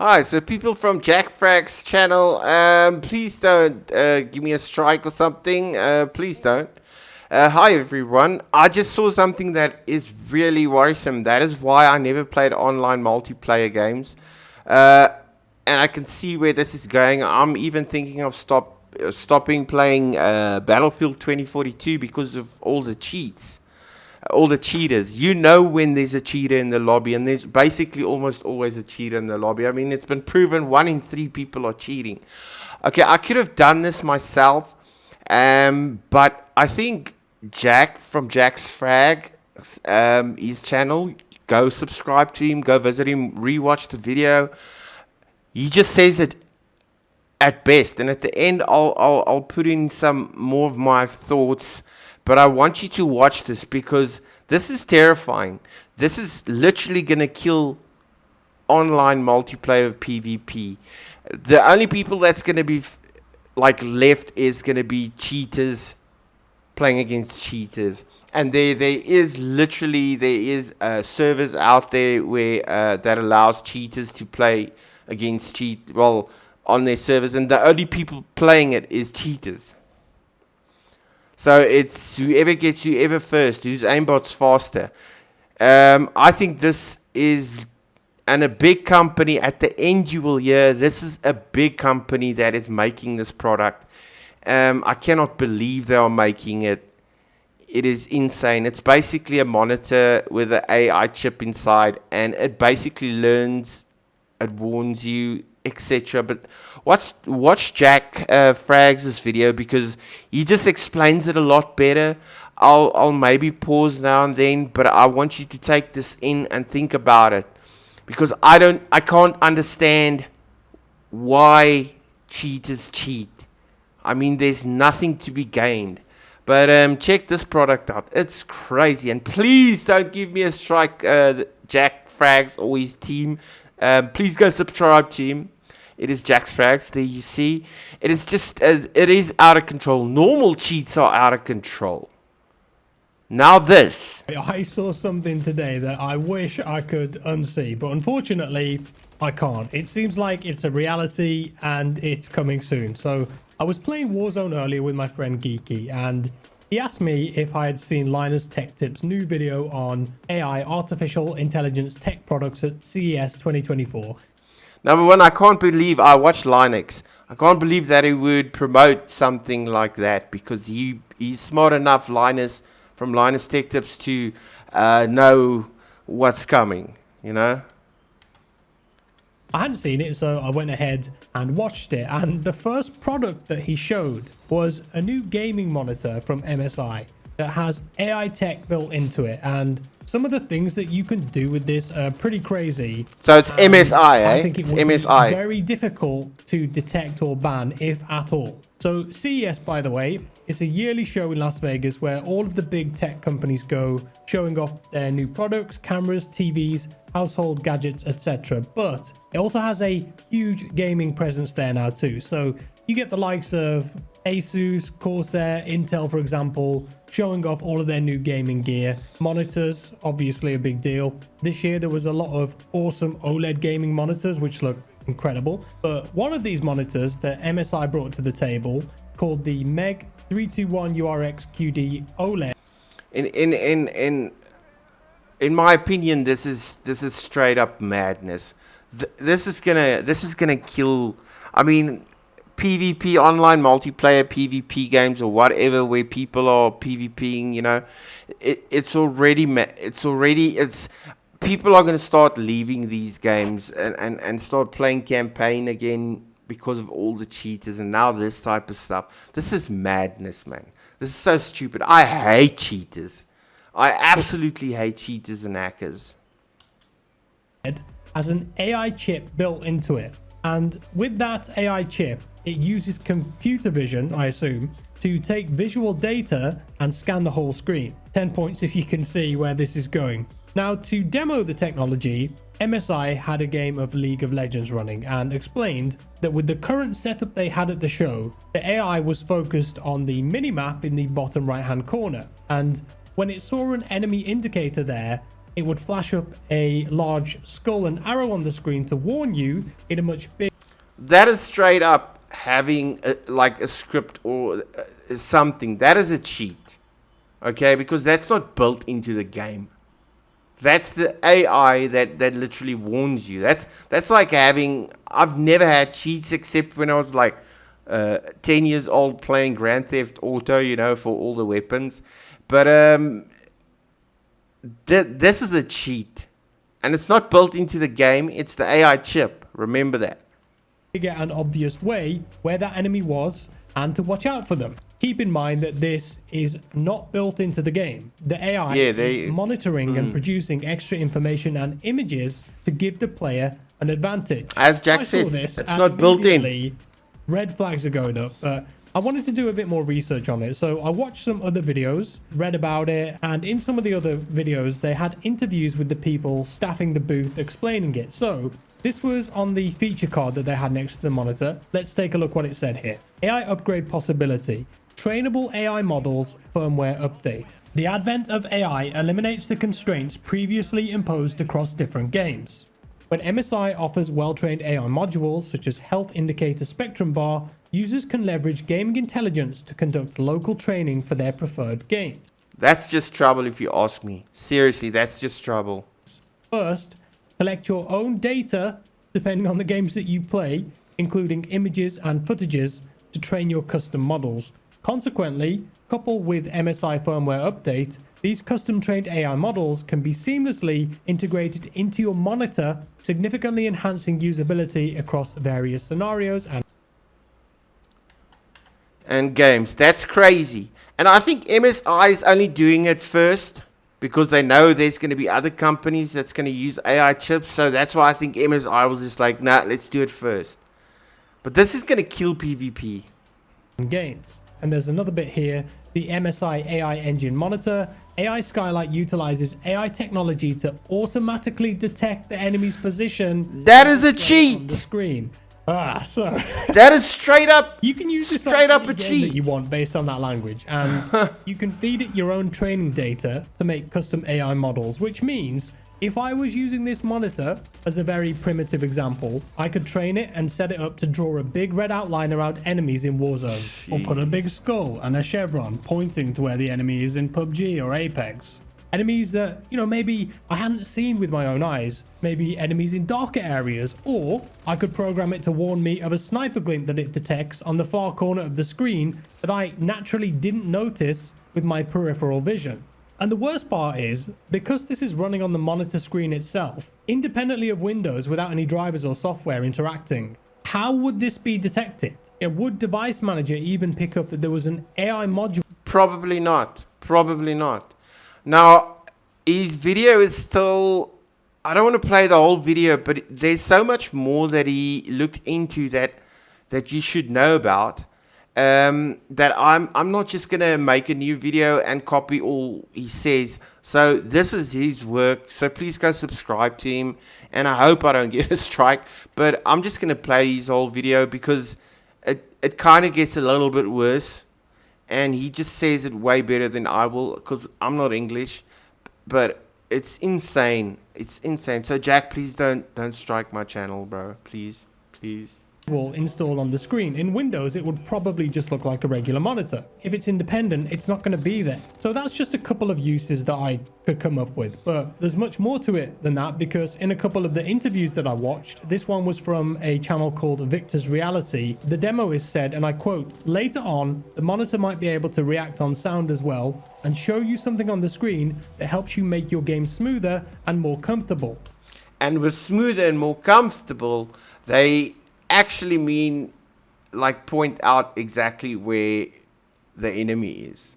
Hi, so people from jackfrags channel, please don't give me a strike or something. Please don't. Hi everyone. I just saw something that is really worrisome. That is why I never played online multiplayer games. Uh, and I can see where this is going. I'm even thinking of stopping playing Battlefield 2042 because of all the cheats, all the cheaters. You know when there's a cheater in the lobby, and there's basically almost always a cheater in the lobby. I mean, it's been proven 1 in 3 people are cheating. Okay, I could have done this myself, but I think Jack from Jack's Frag, his channel, go subscribe to him, go visit him, rewatch the video. He just says it at best, and at the end I'll put in some more of my thoughts, but I want you to watch this because this is terrifying. This is literally going to kill online multiplayer PvP. The only people that's going to be like left is going to be cheaters playing against cheaters, and there is servers out there where that allows cheaters to play against on their servers, and the only people playing it is cheaters. So it's whoever gets whoever first, whose aimbot's faster. I think this is, and a big company at the end you will hear, this is a big company that is making this product. I cannot believe they are making it. It is insane. It's basically a monitor with an AI chip inside, and it basically learns, it warns you, etc. But watch Jack Frags' video because he just explains it a lot better. I'll maybe pause now and then, but I want you to take this in and think about it, because I can't understand why cheaters cheat. I mean, there's nothing to be gained. But check this product out. It's crazy. And please don't give me a strike, Jack Frags or his team. Please go subscribe to him. It is Jack's Frags. There you see. It is just, it is out of control. Normal cheats are out of control. Now this. I saw something today that I wish I could unsee, but unfortunately I can't. It seems like it's a reality and it's coming soon. So I was playing Warzone earlier with my friend Geeky, and he asked me if I had seen Linus Tech Tips' new video on AI, artificial intelligence tech products at CES 2024. Number one, I can't believe I watched Linux. I can't believe that he would promote something like that, because he's smart enough, Linus, from Linus Tech Tips, to know what's coming, you know? I hadn't seen it, so I went ahead and watched it, and the first product that he showed was a new gaming monitor from MSI that has AI tech built into it, and some of the things that you can do with this are pretty crazy. So it's MSI, eh? I think it would be very difficult to detect or ban, if at all. So CES, by the way, is a yearly show in Las Vegas where all of the big tech companies go, showing off their new products, cameras, TVs, household gadgets, etc. But it also has a huge gaming presence there now too. So you get the likes of Asus, Corsair, Intel, for example, showing off all of their new gaming gear. Monitors, obviously a big deal. This year there was a lot of awesome OLED gaming monitors which look incredible. But one of these monitors that MSI brought to the table, called the MEG 321 URX QD OLED. In my opinion, this is straight up madness. This is gonna kill. I mean, PvP, online multiplayer PvP games or whatever, where people are PvPing. You know, it's people are gonna start leaving these games and start playing campaign again because of all the cheaters, and now this type of stuff. This is madness, man. This is so stupid. I hate cheaters. I absolutely hate cheaters and hackers. Has an AI chip built into it, and with that AI chip, it uses computer vision, I assume, to take visual data and scan the whole screen. 10 points if you can see where this is going. Now, to demo the technology, MSI had a game of League of Legends running and explained that with the current setup they had at the show, the AI was focused on the minimap in the bottom right hand corner, and when it saw an enemy indicator there, it would flash up a large skull and arrow on the screen to warn you in a much bigger. That is straight up having like a script or something. That is a cheat, okay? Because that's not built into the game. That's the AI that literally warns you. That's like having. I've never had cheats except when I was like 10 years old playing Grand Theft Auto, you know, for all the weapons. But this is a cheat, and it's not built into the game. It's the AI chip. Remember that. Get an obvious way where that enemy was and to watch out for them. Keep in mind that this is not built into the game. The AI is monitoring and producing extra information and images to give the player an advantage. As Jack says, it's not built in. Red flags are going up, but I wanted to do a bit more research on it. So I watched some other videos, read about it, and in some of the other videos, they had interviews with the people staffing the booth explaining it. So this was on the feature card that they had next to the monitor. Let's take a look what it said here. AI upgrade possibility. Trainable AI models firmware update. The advent of AI eliminates the constraints previously imposed across different games. When MSI offers well-trained AI modules such as health indicator spectrum bar, users can leverage gaming intelligence to conduct local training for their preferred games. That's just trouble if you ask me. Seriously, that's just trouble. First, collect your own data depending on the games that you play, including images and footages to train your custom models. Consequently, coupled with MSI firmware update, these custom trained AI models can be seamlessly integrated into your monitor, significantly enhancing usability across various scenarios and games. That's crazy. And I think MSI is only doing it first because they know there's going to be other companies that's going to use AI chips. So that's why I think MSI was just like, nah, let's do it first. But this is going to kill PvP. Games. And there's another bit here, the MSI AI engine monitor. AI Skylight utilizes AI technology to automatically detect the enemy's position. That is a cheat on the screen. So that is straight up. You can use this straight on up any a game cheat that you want based on that language, and you can feed it your own training data to make custom AI models. Which means if I was using this monitor as a very primitive example, I could train it and set it up to draw a big red outline around enemies in Warzone, or put a big skull and a chevron pointing to where the enemy is in PUBG or Apex. Enemies that, you know, maybe I hadn't seen with my own eyes, maybe enemies in darker areas, or I could program it to warn me of a sniper glint that it detects on the far corner of the screen that I naturally didn't notice with my peripheral vision. And the worst part is, because this is running on the monitor screen itself, independently of Windows without any drivers or software interacting, how would this be detected? Would Device Manager even pick up that there was an AI module? Probably not. Probably not. Now, his video is still... I don't want to play the whole video, but there's so much more that he looked into that you should know about. That I'm not just going to make a new video and copy all he says. So this is his work. So please go subscribe to him. And I hope I don't get a strike. But I'm just going to play his whole video because it kind of gets a little bit worse. And he just says it way better than I will because I'm not English. But it's insane. It's insane. So Jack, please don't strike my channel, bro. Please. Will install on the screen. In Windows, it would probably just look like a regular monitor. If it's independent, it's not going to be there. So that's just a couple of uses that I could come up with, but there's much more to it than that, because in a couple of the interviews that I watched, this one was from a channel called Victor's Reality. The demo is said, and I quote, "Later on, the monitor might be able to react on sound as well and show you something on the screen that helps you make your game smoother and more comfortable." And with smoother and more comfortable, they actually mean like point out exactly where the enemy is.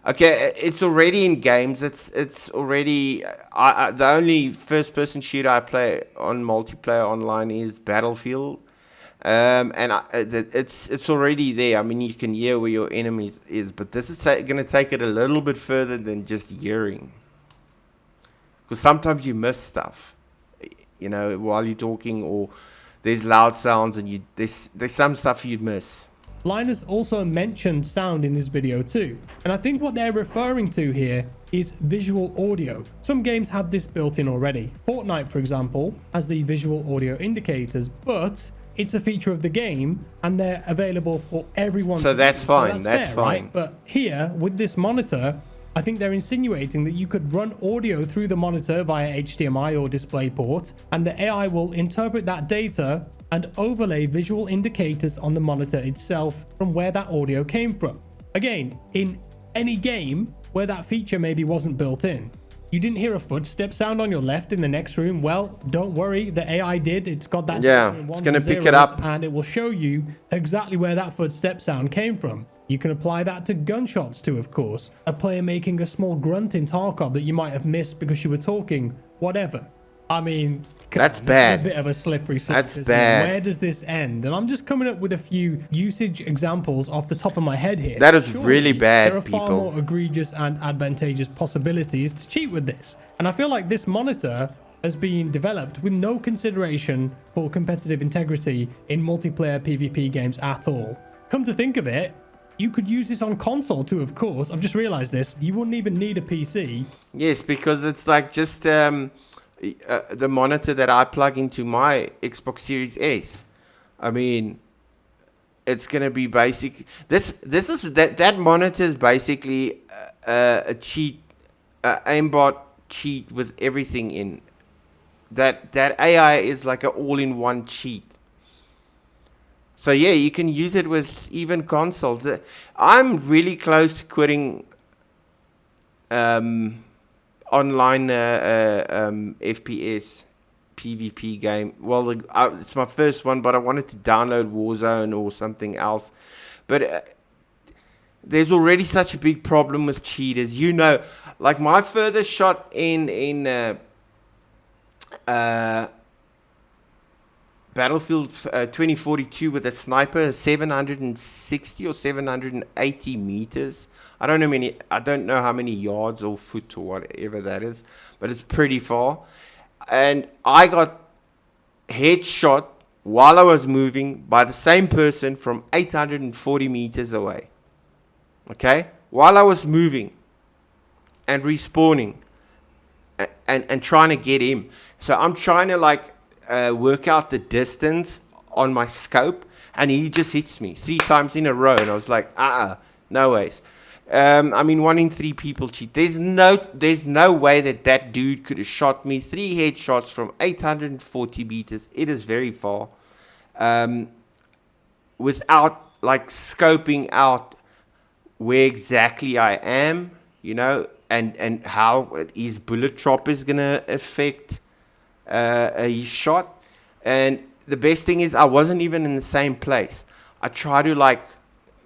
Okay, it's already in games. It's already the only first person shooter I play on multiplayer online is Battlefield, and it's already there. I mean, you can hear where your enemy is, but this is going to take it a little bit further than just hearing, because sometimes you miss stuff, you know, while you're talking, or there's loud sounds and there's some stuff you'd miss. Linus also mentioned sound in his video too, and I think what they're referring to here is visual audio. Some games have this built in already. Fortnite, for example, has the visual audio indicators, but it's a feature of the game and they're available for everyone. So that's fine. So that's fair, fine. right? But here, with this monitor, I think they're insinuating that you could run audio through the monitor via HDMI or DisplayPort, and the AI will interpret that data and overlay visual indicators on the monitor itself from where that audio came from. Again, in any game where that feature maybe wasn't built in. You didn't hear a footstep sound on your left in the next room? Well, don't worry, the AI did. It's got that. Yeah, it's going to pick it up. And it will show you exactly where that footstep sound came from. You can apply that to gunshots too, of course. A player making a small grunt in Tarkov that you might have missed because you were talking, whatever. I mean, that's bad. A bit of a slippery slope. That's bad. Where does this end? And I'm just coming up with a few usage examples off the top of my head here. That is really bad, there are far more egregious and advantageous possibilities to cheat with this. And I feel like this monitor has been developed with no consideration for competitive integrity in multiplayer PvP games at all. Come to think of it, you could use this on console too, of course. I've just realized this. You wouldn't even need a PC. Yes, because it's like just the monitor that I plug into my Xbox Series S. I mean, it's gonna be basic. That monitor is basically a cheat, aimbot cheat with everything in. That AI is like an all-in-one cheat. So yeah, you can use it with even consoles. I'm really close to quitting online FPS PvP game. Well, it's my first one, but I wanted to download Warzone or something else. But there's already such a big problem with cheaters. You know, like my furthest shot in Battlefield 2042 with a sniper is 760 or 780 meters. I don't know how many yards or foot or whatever that is, but it's pretty far. And I got headshot while I was moving by the same person from 840 meters away. Okay? While I was moving and respawning and trying to get him. So I'm trying to work out the distance on my scope, and he just hits me 3 times in a row, and I was like, no ways. I mean, 1 in 3 people cheat. There's no way that dude could have shot me 3 headshots from 840 meters. It is very far. Without scoping out where exactly I am, you know, and how his bullet drop is gonna affect his shot. And the best thing is I wasn't even in the same place. I try to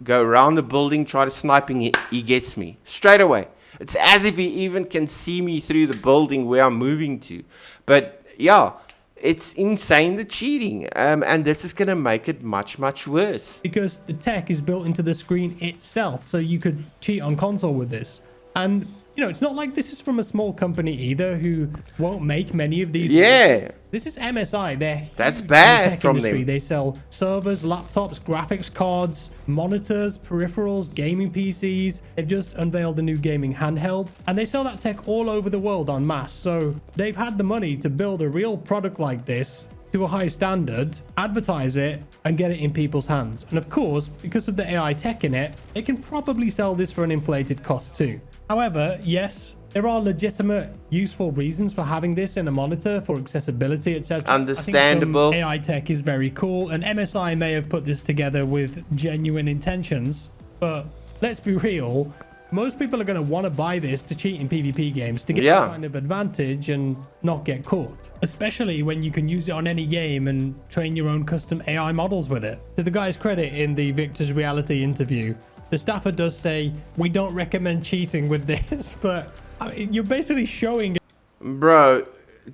go around the building, try to snipe him, he gets me straight away. It's as if he even can see me through the building where I'm moving to. But yeah, it's insane, the cheating. And this is going to make it much, much worse. Because the tech is built into the screen itself, so you could cheat on console with this. And you know, it's not like this is from a small company either who won't make many of these. Yeah. Devices. This is MSI. That's bad tech from industry. them. They sell servers, laptops, graphics cards, monitors, peripherals, gaming PCs. They've just unveiled a new gaming handheld, and they sell that tech all over the world en masse. So they've had the money to build a real product like this to a high standard, advertise it, and get it in people's hands. And of course, because of the AI tech in it, they can probably sell this for an inflated cost too. However, yes, there are legitimate, useful reasons for having this in a monitor for accessibility, etc. Understandable. I think some AI tech is very cool, and MSI may have put this together with genuine intentions, but let's be real, most people are going to want to buy this to cheat in PvP games to get some kind of advantage and not get caught. Especially when you can use it on any game and train your own custom AI models with it. To the guy's credit in the Victor's Reality interview, the staffer does say, we don't recommend cheating with this, but I mean, you're basically showing... Bro,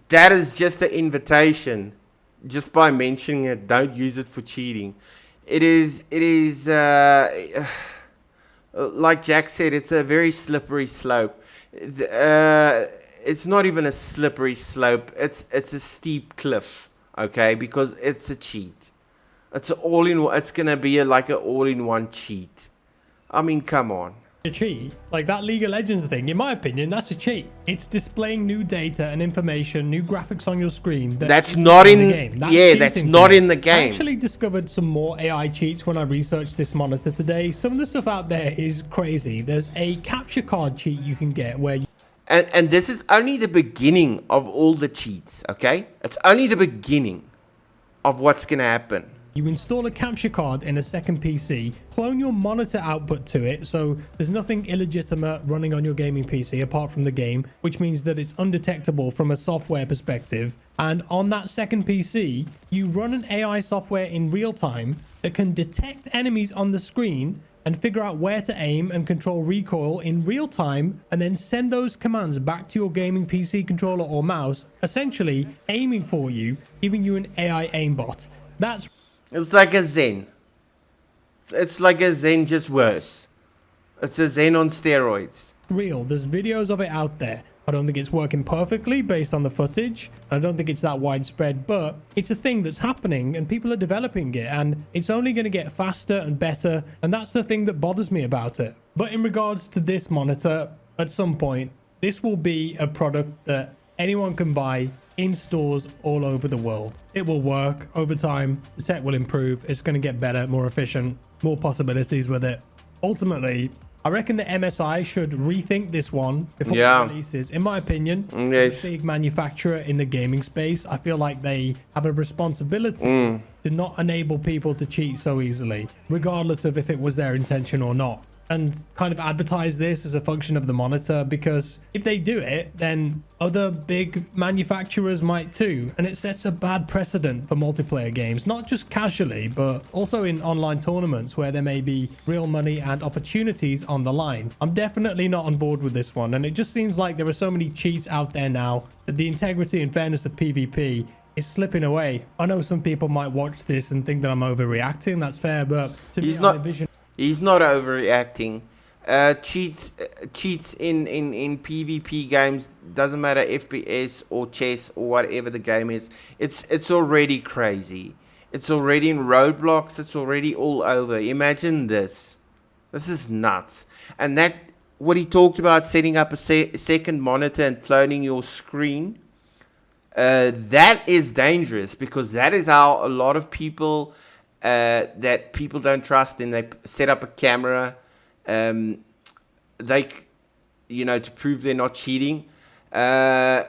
that is just an invitation. Just by mentioning it, don't use it for cheating. It is like Jack said, it's a very slippery slope. It's not even a slippery slope. It's a steep cliff, okay? Because it's a cheat, It's It's gonna be like an all-in-one cheat. I mean, come on. A cheat. Like that League of Legends thing, in my opinion, that's a cheat. It's displaying new data and information, new graphics on your screen. That's not in the game. That's not in the game. I actually discovered some more AI cheats when I researched this monitor today. Some of the stuff out there is crazy. There's a capture card cheat you can get where you and this is only the beginning of all the cheats, okay? It's only the beginning of what's gonna happen. You install a capture card in a second PC, clone your monitor output to it, so there's nothing illegitimate running on your gaming PC apart from the game, which means that it's undetectable from a software perspective. And on that second PC, you run an AI software in real time that can detect enemies on the screen and figure out where to aim and control recoil in real time, and then send those commands back to your gaming PC controller or mouse, essentially aiming for you, giving you an AI aimbot. It's like a Zen. It's like a Zen, just worse. It's a Zen on steroids. Real. There's videos of it out there. I don't think it's working perfectly based on the footage. I don't think it's that widespread, but it's a thing that's happening and people are developing it, and it's only going to get faster and better, and that's the thing that bothers me about it. But in regards to this monitor, at some point, this will be a product that anyone can buy in stores all over the world. It will work over time. The tech will improve. It's going to get better, more efficient, more possibilities with it. Ultimately, I reckon the MSI should rethink this one before it releases. In my opinion, yes. A big manufacturer in the gaming space, I feel like they have a responsibility to not enable people to cheat so easily, regardless of if it was their intention or not. And kind of advertise this as a function of the monitor, because if they do it, then other big manufacturers might too. And it sets a bad precedent for multiplayer games, not just casually, but also in online tournaments where there may be real money and opportunities on the line. I'm definitely not on board with this one. And it just seems like there are so many cheats out there now that the integrity and fairness of PvP is slipping away. I know some people might watch this and think that I'm overreacting. That's fair, but to me, I envision... He's not overreacting. Cheats in PvP games, doesn't matter FPS or chess or whatever the game is. It's already crazy. It's already in Roblox. It's already all over. Imagine this. This is nuts. And that what he talked about, setting up a second monitor and cloning your screen. That is dangerous, because that is how a lot of people. That people don't trust, and they set up a camera, to prove they're not cheating. They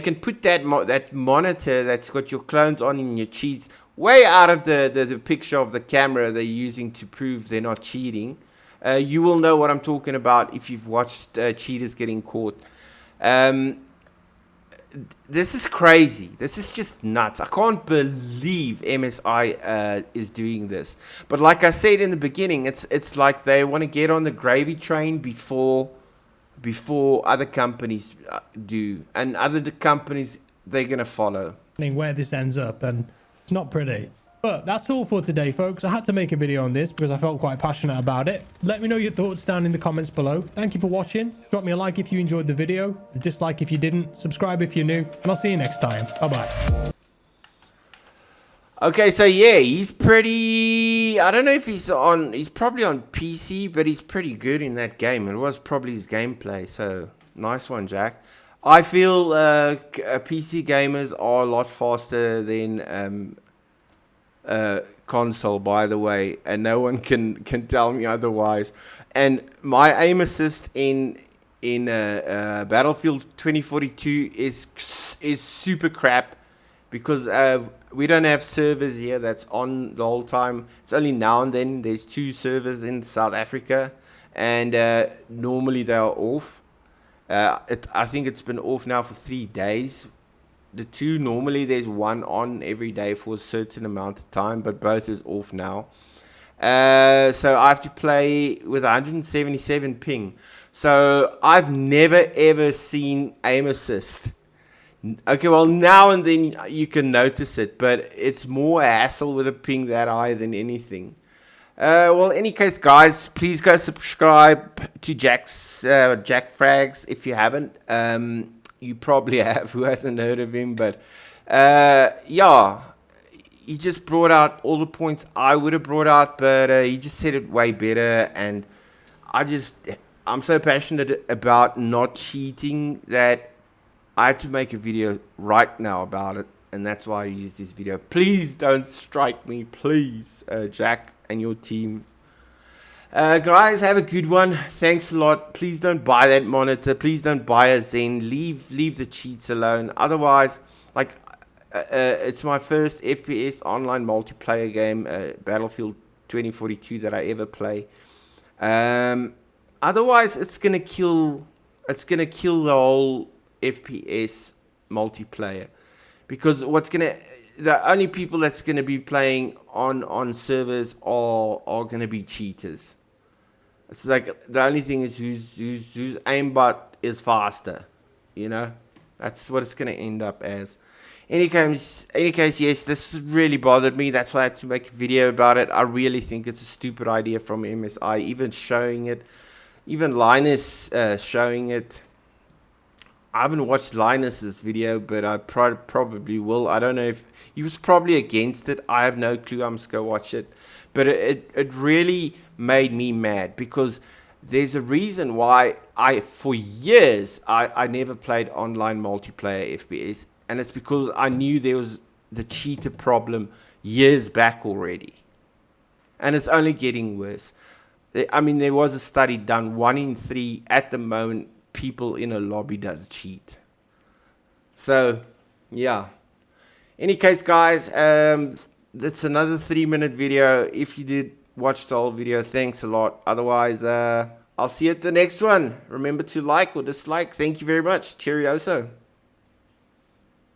can put that monitor that's got your clones on in your cheats way out of the picture of the camera they're using to prove they're not cheating. You will know what I'm talking about if you've watched cheaters getting caught. This is crazy. This is just nuts. I can't believe MSI is doing this. But like I said in the beginning, it's like they want to get on the gravy train before other companies do, and other companies, they're gonna follow. Where this ends up, and it's not pretty. But that's all for today, folks. I had to make a video on this because I felt quite passionate about it. Let me know your thoughts down in the comments below. Thank you for watching. Drop me a like if you enjoyed the video, a dislike if you didn't, subscribe if you're new, and I'll see you next time. Bye-bye. Okay, so yeah, he's pretty... I don't know if he's probably on PC, but he's pretty good in that game. It was probably his gameplay, so nice one, Jack. I feel PC gamers are a lot faster than... console, by the way, and no one can tell me otherwise. And my aim assist in Battlefield 2042 is super crap, because we don't have servers here that's on the whole time. It's only now and then. There's 2 servers in South Africa, and normally they are off. I think it's been off now for 3 days. The 2, normally there's 1 on every day for a certain amount of time, but both is off now. So I have to play with 177 ping. So I've never ever seen aim assist. Okay, well, now and then you can notice it, but it's more a hassle with a ping that high than anything. Well, in any case, guys, please go subscribe to jackfrags if you haven't. you probably have, who hasn't heard of him, but yeah, he just brought out all the points I would have brought out, but he just said it way better. And I just, I'm so passionate about not cheating that I had to make a video right now about it, and that's why I used this video. Please don't strike me, please, Jack and your team. Guys, have a good one. Thanks a lot. Please don't buy that monitor. Please don't buy a Zen. Leave the cheats alone. Otherwise, like, it's my first FPS online multiplayer game, Battlefield 2042, that I ever play. Um, Otherwise, it's gonna kill. It's gonna kill the whole FPS multiplayer, because the only people that's gonna be playing on servers are gonna be cheaters. It's like the only thing is whose aimbot is faster. You know, that's what it's gonna end up as. Any case, yes, this really bothered me. That's why I had to make a video about it. I really think it's a stupid idea from MSI, even showing it, even Linus showing it. I haven't watched Linus's video, but I probably will. I don't know if he was probably against it. I have no clue. I'm just going to watch it. But it really made me mad, because there's a reason why for years, I never played online multiplayer FPS. And it's because I knew there was the cheater problem years back already. And it's only getting worse. I mean, there was a study done. 1 in 3 at the moment, people in a lobby does cheat. So, yeah. Any case, guys, that's another 3-minute video. If you did watch the whole video, thanks a lot. Otherwise, I'll see you at the next one. Remember to like or dislike. Thank you very much. Cheerioso.